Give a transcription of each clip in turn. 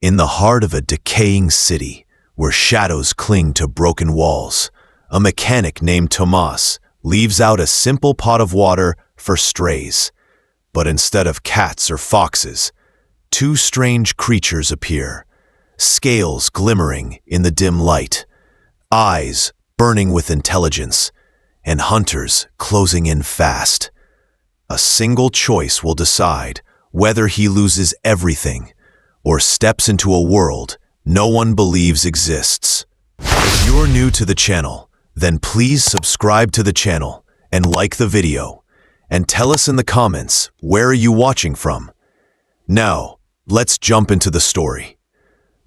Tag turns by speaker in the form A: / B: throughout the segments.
A: In the heart of a decaying city, where shadows cling to broken walls, a mechanic named Tomas leaves out a simple pot of water for strays. But instead of cats or foxes, two strange creatures appear, scales glimmering in the dim light, eyes burning with intelligence, and hunters closing in fast. A single choice will decide whether he loses everything or steps into a world no one believes exists. If you're new to the channel, then please subscribe to the channel and like the video, and tell us in the comments where are you watching from. Now, let's jump into the story.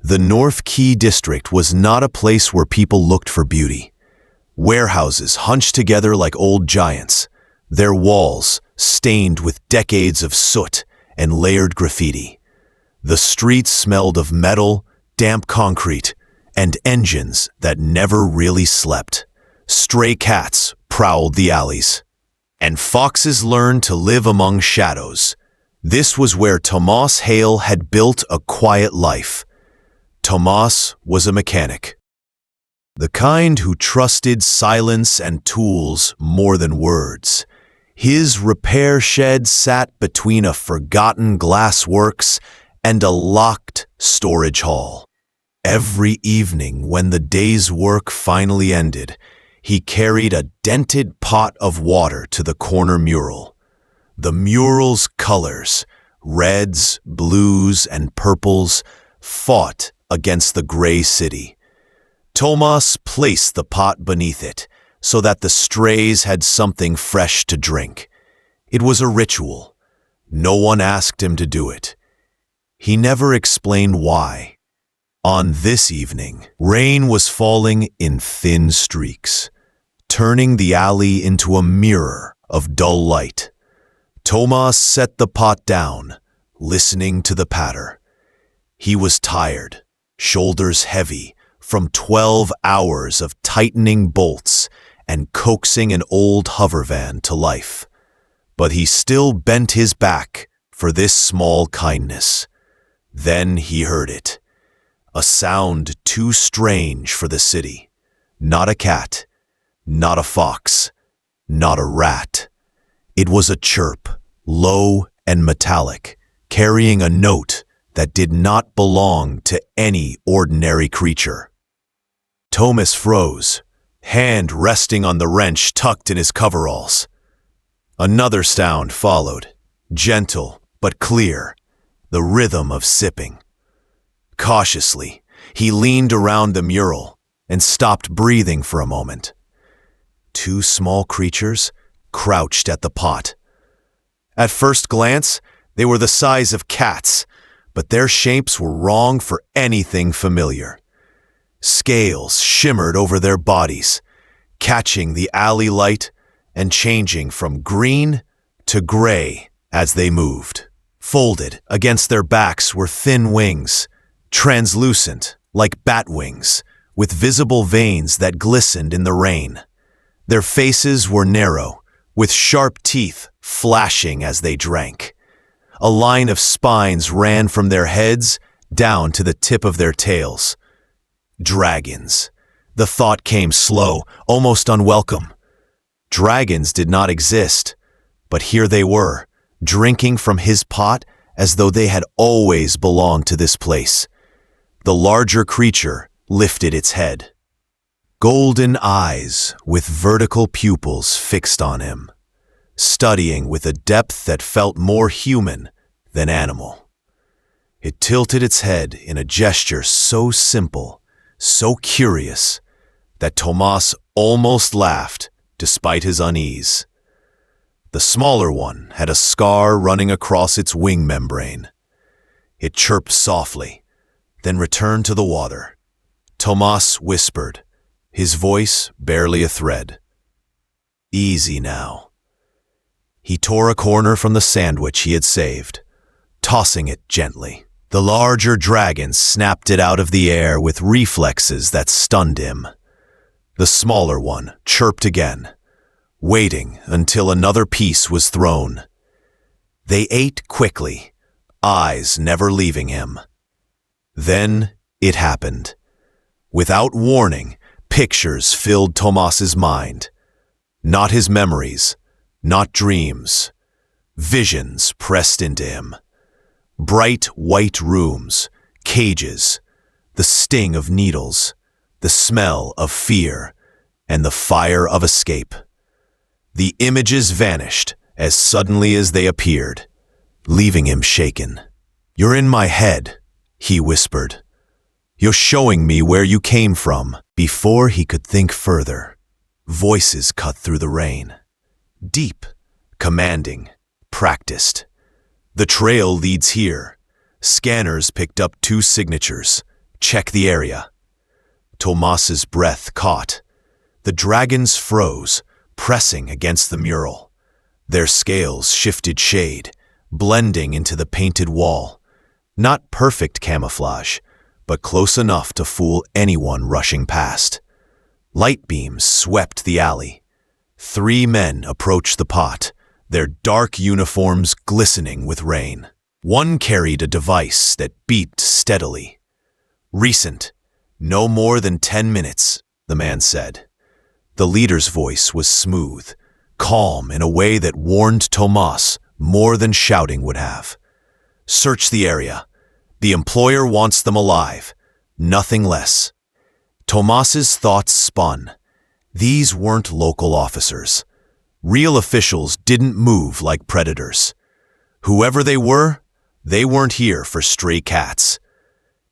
A: The North Key district was not a place where people looked for beauty. Warehouses hunched together like old giants, their walls stained with decades of soot and layered graffiti. The streets smelled of metal, damp concrete, and engines that never really slept. Stray cats prowled the alleys, and foxes learned to live among shadows. This was where Tomas Hale had built a quiet life. Tomas was a mechanic, the kind who trusted silence and tools more than words. His repair shed sat between a forgotten glass works and a locked storage hall. Every evening when the day's work finally ended, he carried a dented pot of water to the corner mural. The mural's colors, reds, blues, and purples, fought against the gray city. Tomas placed the pot beneath it so that the strays had something fresh to drink. It was a ritual. No one asked him to do it. He never explained why. On this evening, rain was falling in thin streaks, turning the alley into a mirror of dull light. Tomas set the pot down, listening to the patter. He was tired, shoulders heavy from 12 hours of tightening bolts and coaxing an old hover van to life. But he still bent his back for this small kindness. Then he heard it. A sound too strange for the city. Not a cat, not a fox, not a rat. It was a chirp, low and metallic, carrying a note that did not belong to any ordinary creature. Tomas froze, hand resting on the wrench tucked in his coveralls. Another sound followed, gentle but clear, the rhythm of sipping. Cautiously, he leaned around the mural and stopped breathing for a moment. Two small creatures crouched at the pot. At first glance, they were the size of cats, but their shapes were wrong for anything familiar. Scales shimmered over their bodies, catching the alley light and changing from green to gray as they moved. Folded against their backs were thin wings, translucent like bat wings, with visible veins that glistened in the rain. Their faces were narrow, with sharp teeth flashing as they drank. A line of spines ran from their heads down to the tip of their tails. Dragons. The thought came slow, almost unwelcome. Dragons did not exist, but here they were, drinking from his pot as though they had always belonged to this place. The larger creature lifted its head. Golden eyes with vertical pupils fixed on him, studying with a depth that felt more human than animal. It tilted its head in a gesture so simple, so curious, that Tomas almost laughed despite his unease. The smaller one had a scar running across its wing membrane. It chirped softly, then returned to the water. Tomas whispered, his voice barely a thread. Easy now. He tore a corner from the sandwich he had saved, tossing it gently. The larger dragon snapped it out of the air with reflexes that stunned him. The smaller one chirped again, waiting until another piece was thrown. They ate quickly, eyes never leaving him. Then it happened. Without warning, pictures filled Tomas's mind. Not his memories, not dreams. Visions pressed into him. Bright white rooms, cages, the sting of needles, the smell of fear, and the fire of escape. The images vanished as suddenly as they appeared, leaving him shaken. "You're in my head," he whispered. "You're showing me where you came from." Before he could think further, voices cut through the rain. Deep, commanding, practiced. "The trail leads here. Scanners picked up 2 signatures. Check the area." Tomas's breath caught. The dragons froze, pressing against the mural. Their scales shifted shade, blending into the painted wall. Not perfect camouflage, but close enough to fool anyone rushing past. Light beams swept the alley. 3 men approached the pot, their dark uniforms glistening with rain. One carried a device that beeped steadily. "Recent, no more than 10 minutes, the man said. The leader's voice was smooth, calm in a way that warned Tomas more than shouting would have. "Search the area. The employer wants them alive, nothing less." Tomas's thoughts spun. These weren't local officers. Real officials didn't move like predators. Whoever they weren't here for stray cats.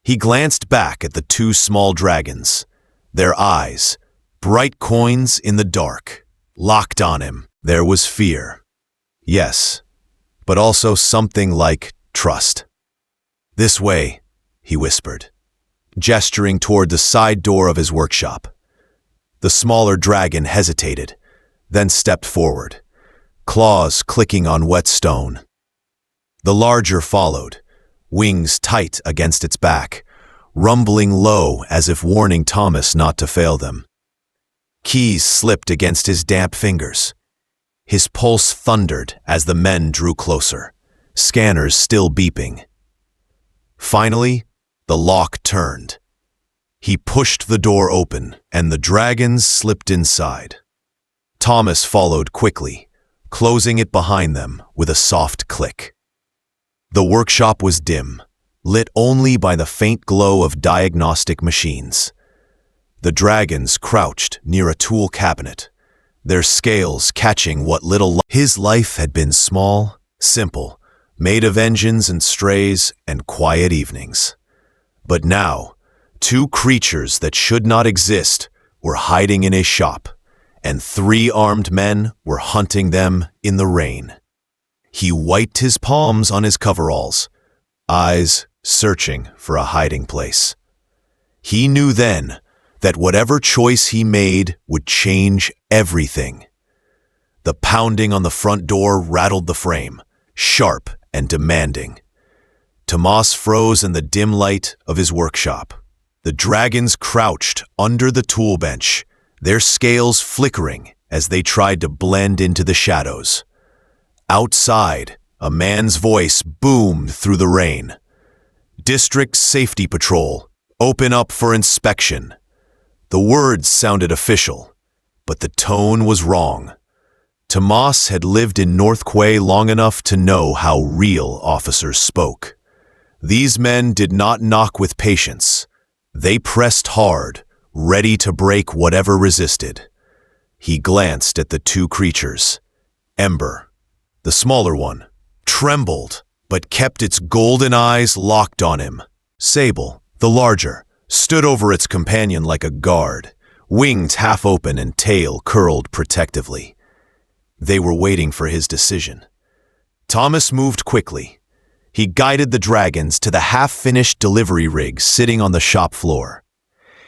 A: He glanced back at the 2 small dragons. Their eyes, bright coins in the dark, locked on him. There was fear. Yes, but also something like trust. "This way," he whispered, gesturing toward the side door of his workshop. The smaller dragon hesitated, then stepped forward, claws clicking on wet stone. The larger followed, wings tight against its back, rumbling low as if warning Thomas not to fail them. Keys slipped against his damp fingers. His pulse thundered as the men drew closer, scanners still beeping. Finally, the lock turned. He pushed the door open, and the dragons slipped inside. Thomas followed quickly, closing it behind them with a soft click. The workshop was dim, lit only by the faint glow of diagnostic machines. The dragons crouched near a tool cabinet, their scales catching what little his life had been. Small, simple, made of engines and strays and quiet evenings. But now, 2 creatures that should not exist were hiding in a shop, and 3 armed men were hunting them in the rain. He wiped his palms on his coveralls, eyes searching for a hiding place. He knew then that whatever choice he made would change everything. The pounding on the front door rattled the frame, sharp and demanding. Tomas froze in the dim light of his workshop. The dragons crouched under the tool bench, their scales flickering as they tried to blend into the shadows. Outside, a man's voice boomed through the rain. "District Safety Patrol, open up for inspection." The words sounded official, but the tone was wrong. Tomas had lived in North Quay long enough to know how real officers spoke. These men did not knock with patience. They pressed hard, ready to break whatever resisted. He glanced at the 2 creatures. Ember, the smaller one, trembled, but kept its golden eyes locked on him. Sable, the larger, stood over its companion like a guard, wings half open and tail curled protectively. They were waiting for his decision. Thomas moved quickly. He guided the dragons to the half-finished delivery rig sitting on the shop floor.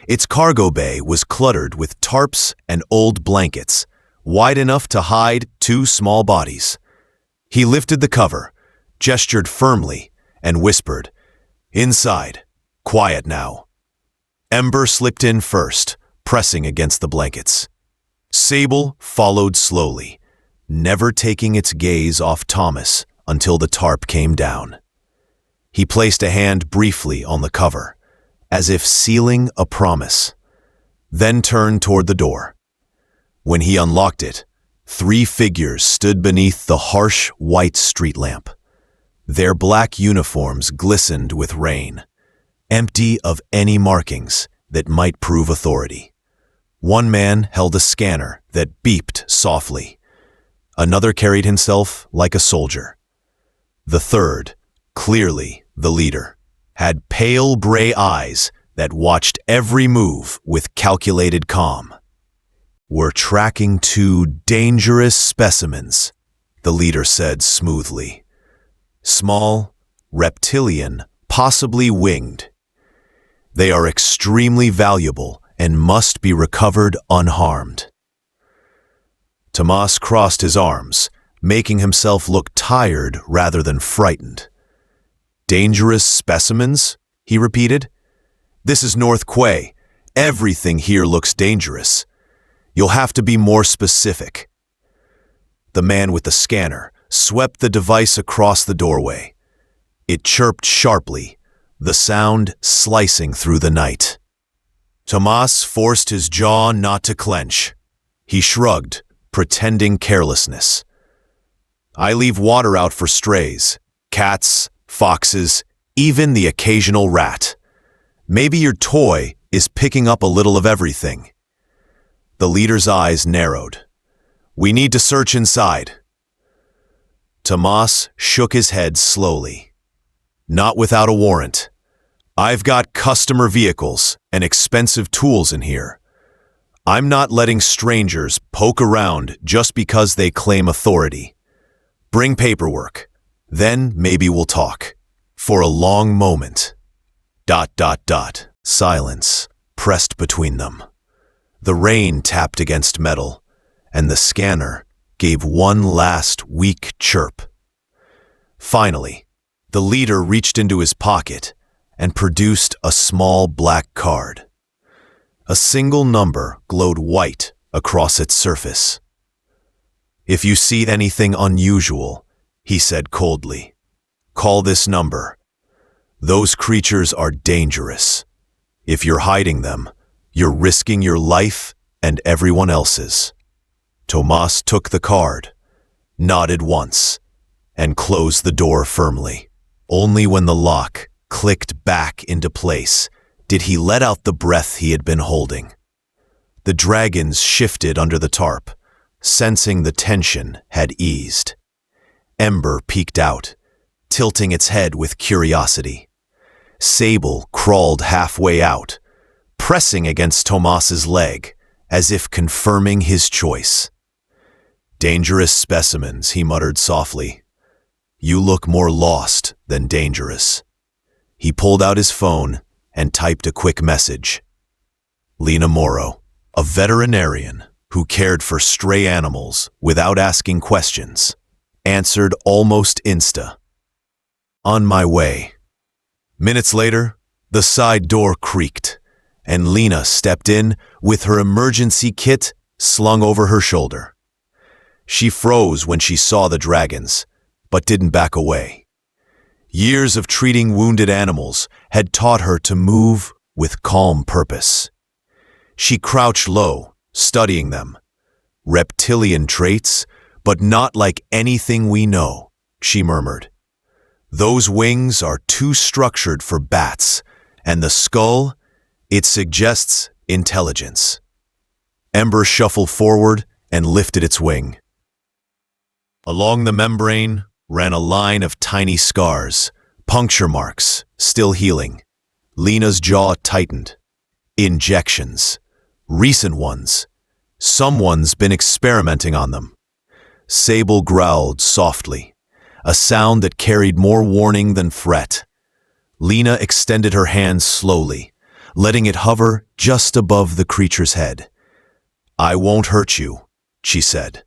A: Its cargo bay was cluttered with tarps and old blankets, wide enough to hide 2 small bodies. He lifted the cover, gestured firmly, and whispered, "Inside. Quiet now." Ember slipped in first, pressing against the blankets. Sable followed slowly, never taking its gaze off Thomas until the tarp came down. He placed a hand briefly on the cover, as if sealing a promise, then turned toward the door. When he unlocked it, 3 figures stood beneath the harsh white street lamp. Their black uniforms glistened with rain, empty of any markings that might prove authority. One man held a scanner that beeped softly. Another carried himself like a soldier. The third, clearly the leader, had pale gray eyes that watched every move with calculated calm. "We're tracking 2 dangerous specimens," the leader said smoothly. "Small, reptilian, possibly winged. They are extremely valuable and must be recovered unharmed." Tomas crossed his arms, making himself look tired rather than frightened. "Dangerous specimens?" he repeated. "This is North Quay. Everything here looks dangerous. You'll have to be more specific." The man with the scanner swept the device across the doorway. It chirped sharply, the sound slicing through the night. Tomas forced his jaw not to clench. He shrugged, pretending carelessness. "I leave water out for strays, cats, foxes, even the occasional rat. Maybe your toy is picking up a little of everything." The leader's eyes narrowed. "We need to search inside." Tomas shook his head slowly. "Not without a warrant. I've got customer vehicles and expensive tools in here. I'm not letting strangers poke around just because they claim authority. Bring paperwork. Then maybe we'll talk." For a long moment. ... Silence pressed between them. The rain tapped against metal, and the scanner gave one last weak chirp. Finally, the leader reached into his pocket and produced a small black card. A single number glowed white across its surface. "If you see anything unusual," he said coldly, "call this number. Those creatures are dangerous. If you're hiding them, you're risking your life and everyone else's." Tomas took the card, nodded once, and closed the door firmly. Only when the lock clicked back into place did he let out the breath he had been holding. The dragons shifted under the tarp, sensing the tension had eased. Ember peeked out, tilting its head with curiosity. Sable crawled halfway out, pressing against Tomas's leg, as if confirming his choice. "Dangerous specimens," he muttered softly. "You look more lost than dangerous." He pulled out his phone and typed a quick message. Lena Morrow, a veterinarian who cared for stray animals without asking questions, answered almost insta. "On my way." Minutes later, the side door creaked, and Lena stepped in with her emergency kit slung over her shoulder. She froze when she saw the dragons, but didn't back away. Years of treating wounded animals had taught her to move with calm purpose. She crouched low, studying them. "Reptilian traits, but not like anything we know," she murmured. "Those wings are too structured for bats, and the skull, it suggests intelligence." Ember shuffled forward and lifted its wing. Along the membrane ran a line of tiny scars, puncture marks, still healing. Lena's jaw tightened. Injections. Recent ones. Someone's been experimenting on them. Sable growled softly, a sound that carried more warning than threat. Lena extended her hand slowly, letting it hover just above the creature's head. "I won't hurt you," she said.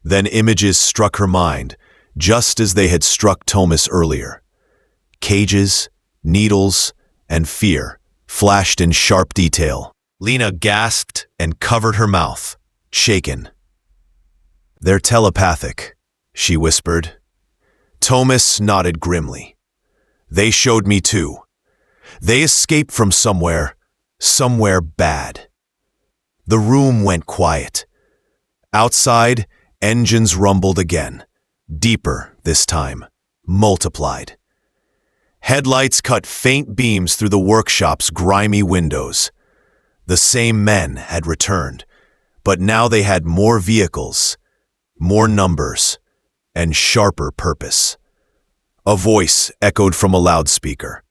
A: Then images struck her mind, just as they had struck Tomas earlier. Cages, needles, and fear flashed in sharp detail. Lena gasped and covered her mouth, shaken. "They're telepathic," she whispered. Tomas nodded grimly. They showed me too. They escaped from somewhere bad. The room went quiet. Outside, engines rumbled again, deeper this time, multiplied. Headlights cut faint beams through the workshop's grimy windows. The same men had returned, but now they had more vehicles, more numbers, and sharper purpose. A voice echoed from a loudspeaker.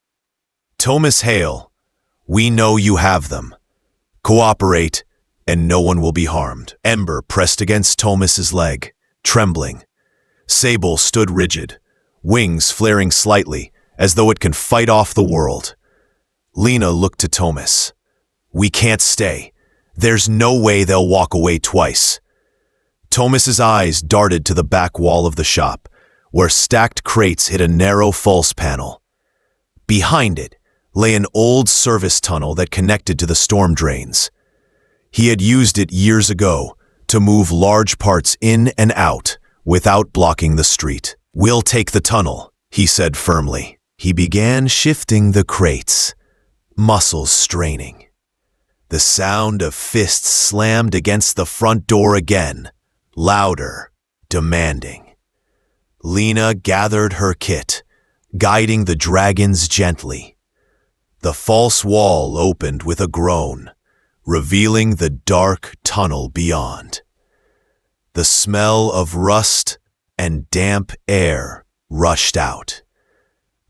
A: "Thomas Hale, we know you have them. Cooperate, and no one will be harmed." Ember pressed against Thomas's leg, trembling. Sable stood rigid, wings flaring slightly, as though it can fight off the world. Lena looked to Thomas. "We can't stay. There's no way they'll walk away twice." Thomas's eyes darted to the back wall of the shop, where stacked crates hid a narrow false panel. Behind it lay an old service tunnel that connected to the storm drains. He had used it years ago to move large parts in and out without blocking the street. "We'll take the tunnel," he said firmly. He began shifting the crates, muscles straining. The sound of fists slammed against the front door again, louder, demanding. Lena gathered her kit, guiding the dragons gently. The false wall opened with a groan, revealing the dark tunnel beyond. The smell of rust and damp air rushed out.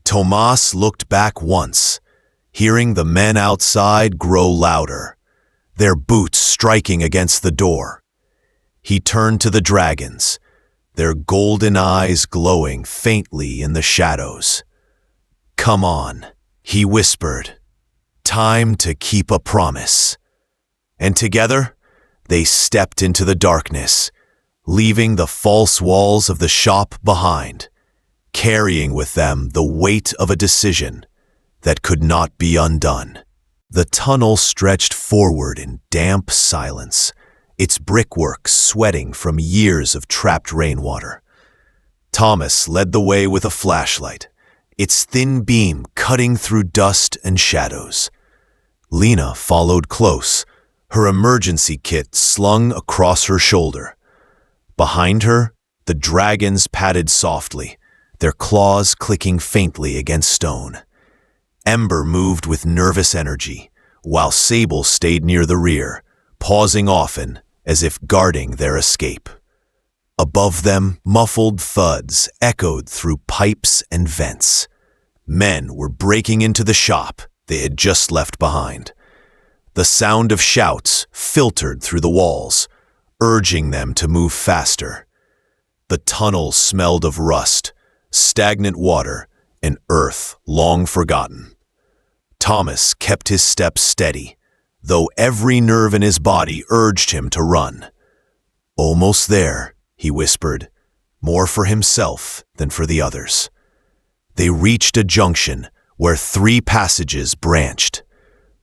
A: Tomas looked back once, hearing the men outside grow louder, their boots striking against the door. He turned to the dragons, their golden eyes glowing faintly in the shadows. "Come on," he whispered. "Time to keep a promise." And together, they stepped into the darkness, leaving the false walls of the shop behind, carrying with them the weight of a decision that could not be undone. The tunnel stretched forward in damp silence, its brickwork sweating from years of trapped rainwater. Thomas led the way with a flashlight, its thin beam cutting through dust and shadows. Lena followed close, her emergency kit slung across her shoulder. Behind her, the dragons padded softly, their claws clicking faintly against stone. Ember moved with nervous energy, while Sable stayed near the rear, pausing often as if guarding their escape. Above them, muffled thuds echoed through pipes and vents. Men were breaking into the shop they had just left behind. The sound of shouts filtered through the walls, urging them to move faster. The tunnel smelled of rust, stagnant water, and earth long forgotten. Thomas kept his steps steady, though every nerve in his body urged him to run. "Almost there," he whispered, more for himself than for the others. They reached a junction where 3 passages branched.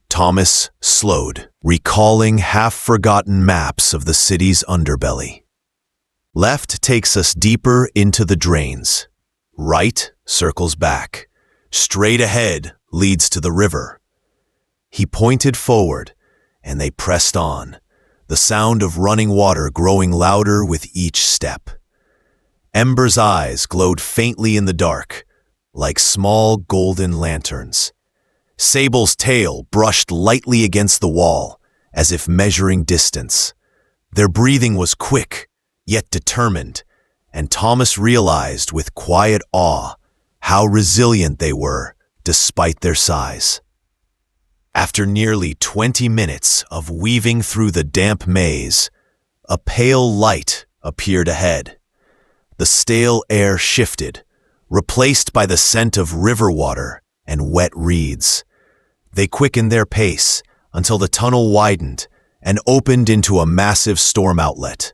A: Thomas slowed, recalling half-forgotten maps of the city's underbelly. Left takes us deeper into the drains. Right circles back. Straight ahead leads to the river. He pointed forward, and they pressed on, the sound of running water growing louder with each step. Ember's eyes glowed faintly in the dark, like small golden lanterns. Sable's tail brushed lightly against the wall, as if measuring distance. Their breathing was quick, yet determined, and Thomas realized with quiet awe how resilient they were despite their size. After nearly 20 minutes of weaving through the damp maze, a pale light appeared ahead. The stale air shifted, replaced by the scent of river water and wet reeds. They quickened their pace until the tunnel widened and opened into a massive storm outlet.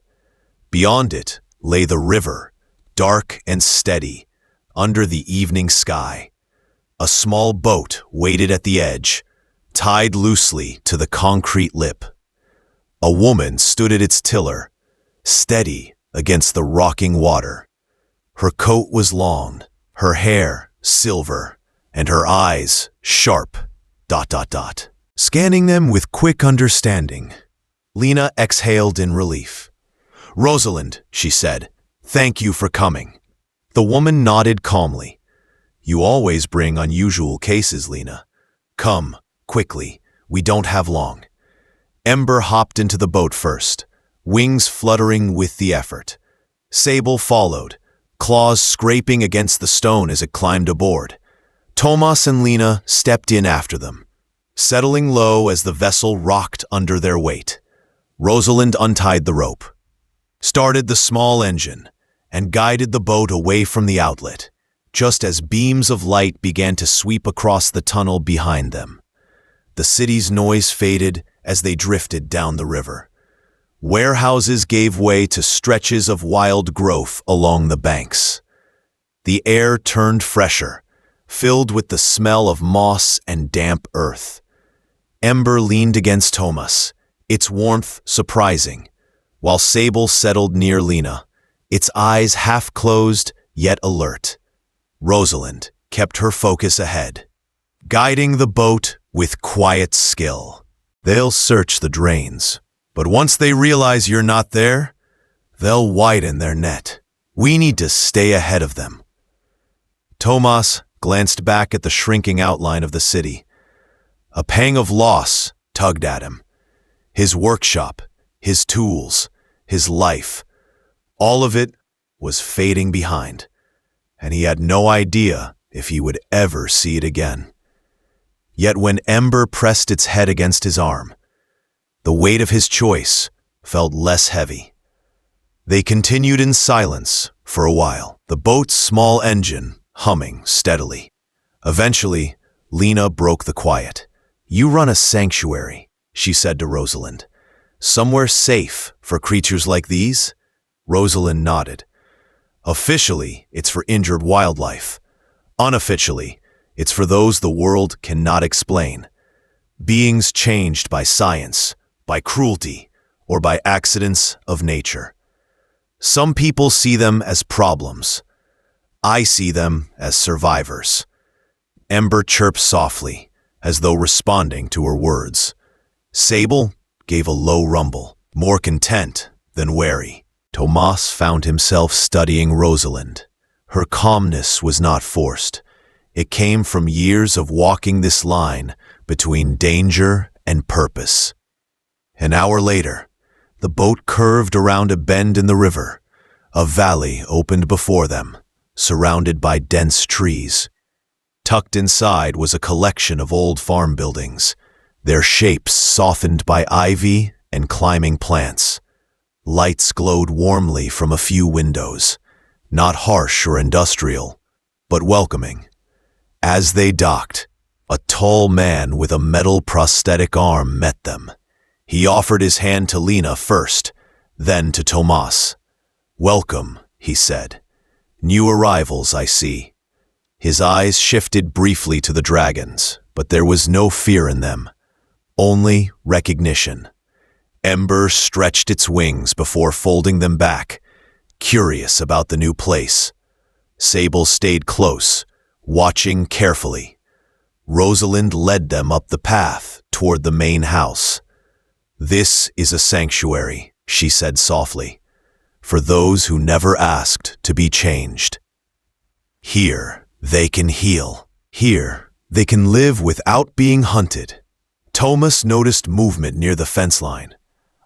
A: Beyond it lay the river, dark and steady, under the evening sky. A small boat waited at the edge, tied loosely to the concrete lip. A woman stood at its tiller, steady against the rocking water. Her coat was long, her hair silver, and her eyes sharp, ... Scanning them with quick understanding. Lena exhaled in relief. "Rosalind," she said, "thank you for coming." The woman nodded calmly. "You always bring unusual cases, Lena. Come, quickly, we don't have long." Ember hopped into the boat first, wings fluttering with the effort. Sable followed, claws scraping against the stone as it climbed aboard. Tomas and Lena stepped in after them, settling low as the vessel rocked under their weight. Rosalind untied the rope, started the small engine, and guided the boat away from the outlet, just as beams of light began to sweep across the tunnel behind them. The city's noise faded as they drifted down the river. Warehouses gave way to stretches of wild growth along the banks. The air turned fresher, filled with the smell of moss and damp earth. Ember leaned against Tomas, its warmth surprising, while Sable settled near Lena, its eyes half-closed yet alert. Rosalind kept her focus ahead, guiding the boat with quiet skill. "They'll search the drains, but once they realize you're not there, they'll widen their net. We need to stay ahead of them." Tomas glanced back at the shrinking outline of the city. A pang of loss tugged at him. His workshop, his tools, his life, all of it was fading behind, and he had no idea if he would ever see it again. Yet when Ember pressed its head against his arm, the weight of his choice felt less heavy. They continued in silence for a while, the boat's small engine humming steadily. Eventually, Lena broke the quiet. "You run a sanctuary," she said to Rosalind. "Somewhere safe for creatures like these?" Rosalind nodded. "Officially, it's for injured wildlife. Unofficially, it's for those the world cannot explain. Beings changed by science, by cruelty, or by accidents of nature. Some people see them as problems. I see them as survivors." Ember chirped softly, as though responding to her words. Sable gave a low rumble, more content than wary. Tomas found himself studying Rosalind. Her calmness was not forced. It came from years of walking this line between danger and purpose. An hour later, the boat curved around a bend in the river. A valley opened before them, surrounded by dense trees. Tucked inside was a collection of old farm buildings, their shapes softened by ivy and climbing plants. Lights glowed warmly from a few windows, not harsh or industrial, but welcoming. As they docked, a tall man with a metal prosthetic arm met them. He offered his hand to Lena first, then to Tomas. "Welcome," he said. "New arrivals, I see." His eyes shifted briefly to the dragons, but there was no fear in them, only recognition. Ember stretched its wings before folding them back, curious about the new place. Sable stayed close, watching carefully. Rosalind led them up the path toward the main house. "This is a sanctuary," she said softly, "for those who never asked to be changed. Here, they can heal. Here, they can live without being hunted." Tomas noticed movement near the fence line.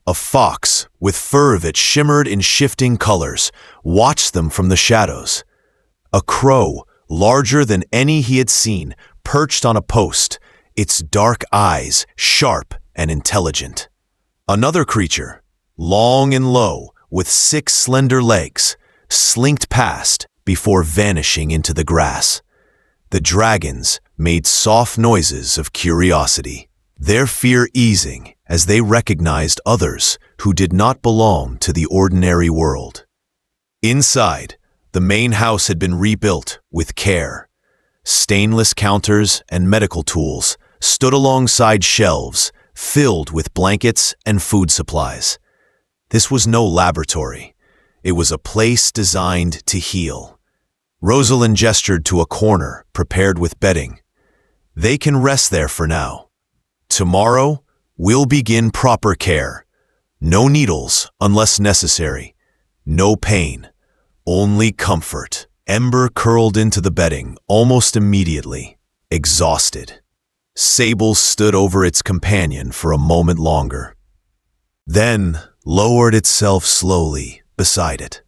A: A fox, with fur that shimmered in shifting colors, watched them from the shadows. A crow, larger than any he had seen, perched on a post, its dark eyes sharp and intelligent. Another creature, long and low, with 6 slender legs, slinked past before vanishing into the grass. The dragons made soft noises of curiosity, their fear easing as they recognized others who did not belong to the ordinary world. Inside, the main house had been rebuilt with care. Stainless counters and medical tools stood alongside shelves filled with blankets and food supplies. This was no laboratory. It was a place designed to heal. Rosalind gestured to a corner prepared with bedding. They can rest there for now. Tomorrow, we'll begin proper care. No needles unless necessary. No pain. Only comfort. Ember curled into the bedding almost immediately, exhausted. Sable stood over its companion for a moment longer, then lowered itself slowly beside it.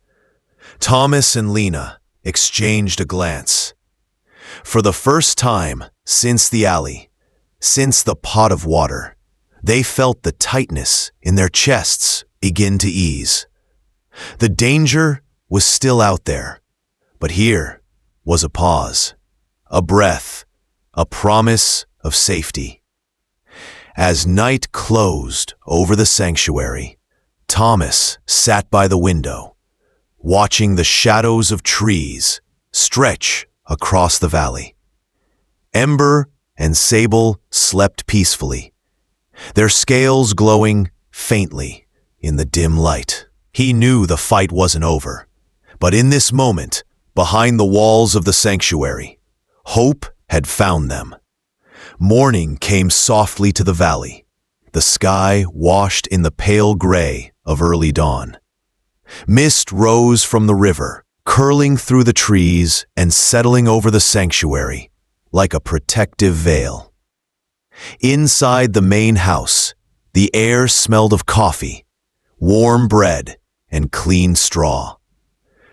A: Thomas and Lena exchanged a glance. For the first time since the alley, since the pot of water, they felt the tightness in their chests begin to ease. The danger was still out there, but here was a pause, a breath, a promise of safety. As night closed over the sanctuary, Thomas sat by the window, watching the shadows of trees stretch across the valley. Ember and Sable slept peacefully, their scales glowing faintly in the dim light. He knew the fight wasn't over, but in this moment, behind the walls of the sanctuary, hope had found them. Morning came softly to the valley, the sky washed in the pale gray of early dawn. Mist rose from the river, curling through the trees and settling over the sanctuary like a protective veil. Inside the main house, the air smelled of coffee, warm bread, and clean straw.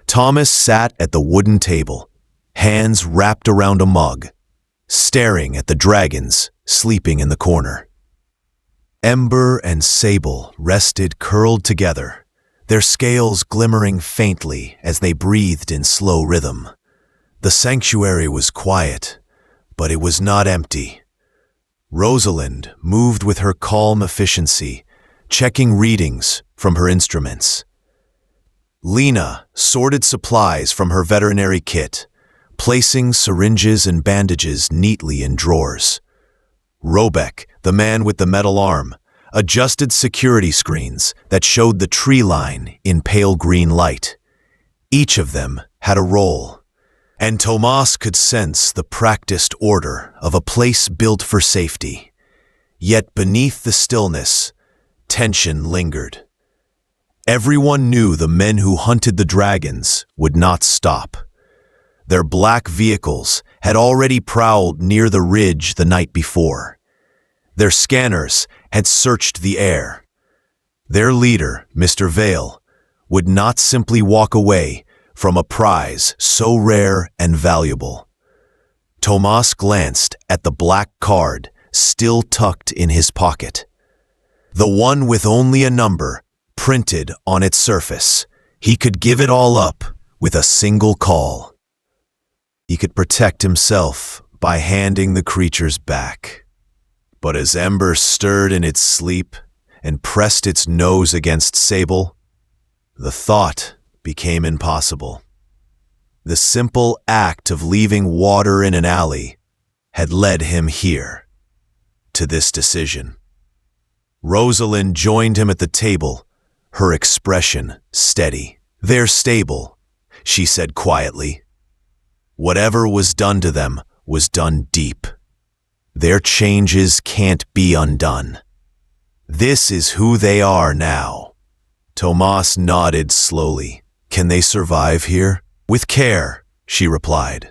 A: Thomas sat at the wooden table, hands wrapped around a mug, staring at the dragons sleeping in the corner. Ember and Sable rested curled together, their scales glimmering faintly as they breathed in slow rhythm. The sanctuary was quiet, but it was not empty. Rosalind moved with her calm efficiency, checking readings from her instruments. Lena sorted supplies from her veterinary kit, placing syringes and bandages neatly in drawers. Robeck, the man with the metal arm, adjusted security screens that showed the tree line in pale green light. Each of them had a role, and Tomas could sense the practiced order of a place built for safety. Yet beneath the stillness, tension lingered. Everyone knew the men who hunted the dragons would not stop. Their black vehicles had already prowled near the ridge the night before. Their scanners had searched the air. Their leader, Mr. Vale, would not simply walk away from a prize so rare and valuable. Tomas glanced at the black card still tucked in his pocket. The one with only a number printed on its surface. He could give it all up with a single call. He could protect himself by handing the creatures back. But as Ember stirred in its sleep and pressed its nose against Sable, the thought became impossible. The simple act of leaving water in an alley had led him here, to this decision. Rosalind joined him at the table, her expression steady. "They're stable," she said quietly. "Whatever was done to them was done deep. Their changes can't be undone. This is who they are now." Tomas nodded slowly. "Can they survive here?" "With care," she replied.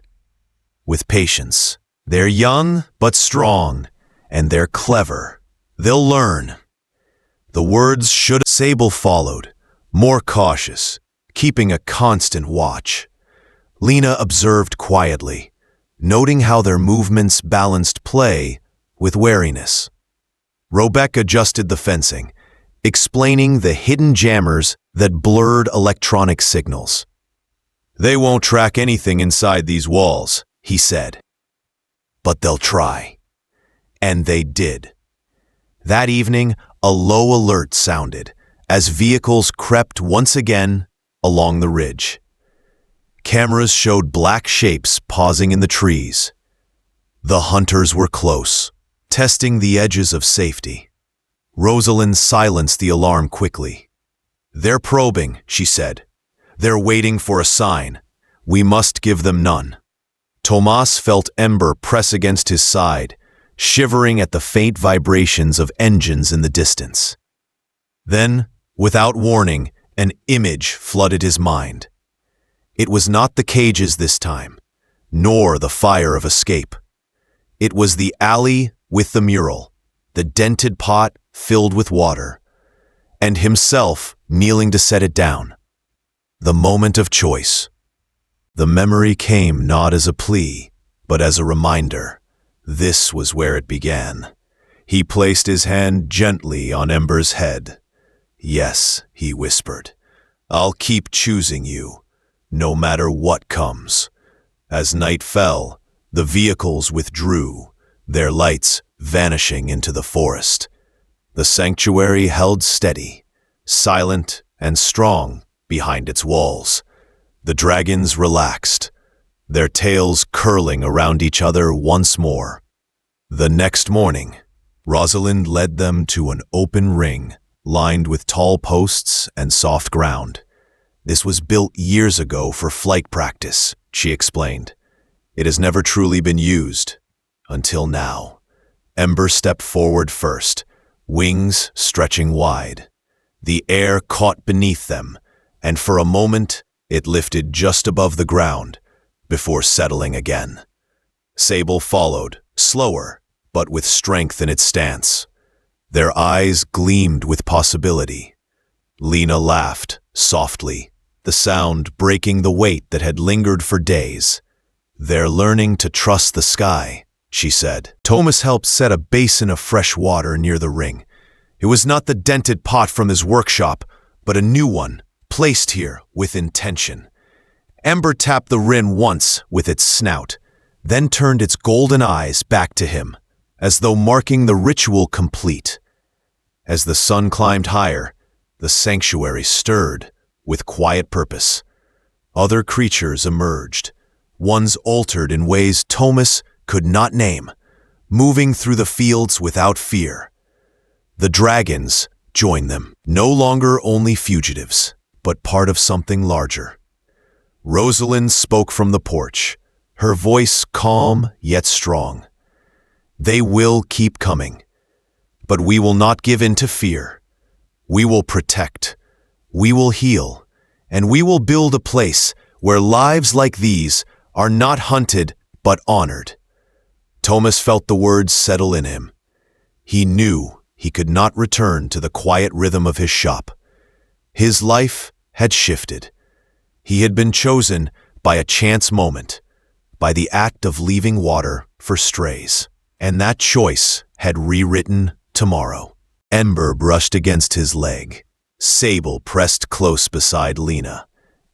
A: "With patience. They're young but strong, and they're clever. They'll learn." The words should. Sable followed, more cautious, keeping a constant watch. Lena observed quietly, noting how their movements balanced play with wariness. Robeck adjusted the fencing, explaining the hidden jammers that blurred electronic signals. "They won't track anything inside these walls," he said. "But they'll try." And they did. That evening, a low alert sounded as vehicles crept once again along the ridge. Cameras showed black shapes pausing in the trees. The hunters were close, testing the edges of safety. Rosalind silenced the alarm quickly. "They're probing," she said. "They're waiting for a sign. We must give them none. Tomas felt Ember press against his side, shivering at the faint vibrations of engines in the distance. Then, without warning, an image flooded his mind. It was not the cages this time, nor the fire of escape. It was the alley with the mural, the dented pot filled with water, and himself kneeling to set it down. The moment of choice. The memory came not as a plea, but as a reminder. This was where it began. He placed his hand gently on Ember's head. "Yes," he whispered, "I'll keep choosing you, no matter what comes." As night fell, the vehicles withdrew, their lights vanishing into the forest. The sanctuary held steady, silent and strong behind its walls. The dragons relaxed, their tails curling around each other once more. The next morning, Rosalind led them to an open ring lined with tall posts and soft ground. "This was built years ago for flight practice," she explained. "It has never truly been used, until now." Ember stepped forward first, wings stretching wide. The air caught beneath them, and for a moment it lifted just above the ground, before settling again. Sable followed, slower, but with strength in its stance. Their eyes gleamed with possibility. Lena laughed, softly, the sound breaking the weight that had lingered for days. "They're learning to trust the sky," she said. Tomas helped set a basin of fresh water near the ring. It was not the dented pot from his workshop, but a new one, placed here with intention. Ember tapped the rim once with its snout, then turned its golden eyes back to him, as though marking the ritual complete. As the sun climbed higher, the sanctuary stirred with quiet purpose. Other creatures emerged, ones altered in ways Tomas could not name, moving through the fields without fear. The dragons joined them, no longer only fugitives, but part of something larger. Rosalind spoke from the porch, her voice calm yet strong. "They will keep coming, but we will not give in to fear. We will protect, we will heal, and we will build a place where lives like these are not hunted but honored." Tomas felt the words settle in him. He knew he could not return to the quiet rhythm of his shop. His life had shifted. He had been chosen by a chance moment, by the act of leaving water for strays, and that choice had rewritten tomorrow. Ember brushed against his leg. Sable pressed close beside Lena,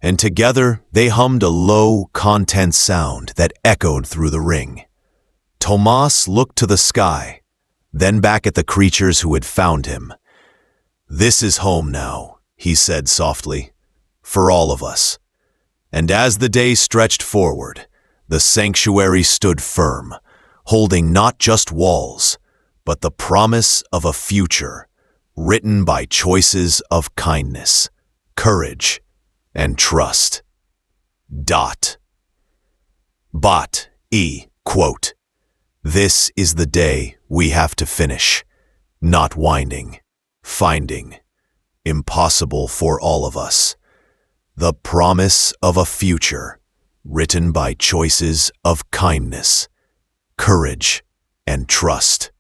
A: and together they hummed a low, content sound that echoed through the ring. Tomas looked to the sky, then back at the creatures who had found him. "This is home now," he said softly, "for all of us." And as the day stretched forward, the sanctuary stood firm, holding not just walls, but the promise of a future written by choices of kindness, courage, and trust. Bot quote, "This is the day we have to finish, not winding, finding, impossible for all of us. The promise of a future written by choices of kindness, courage, and trust."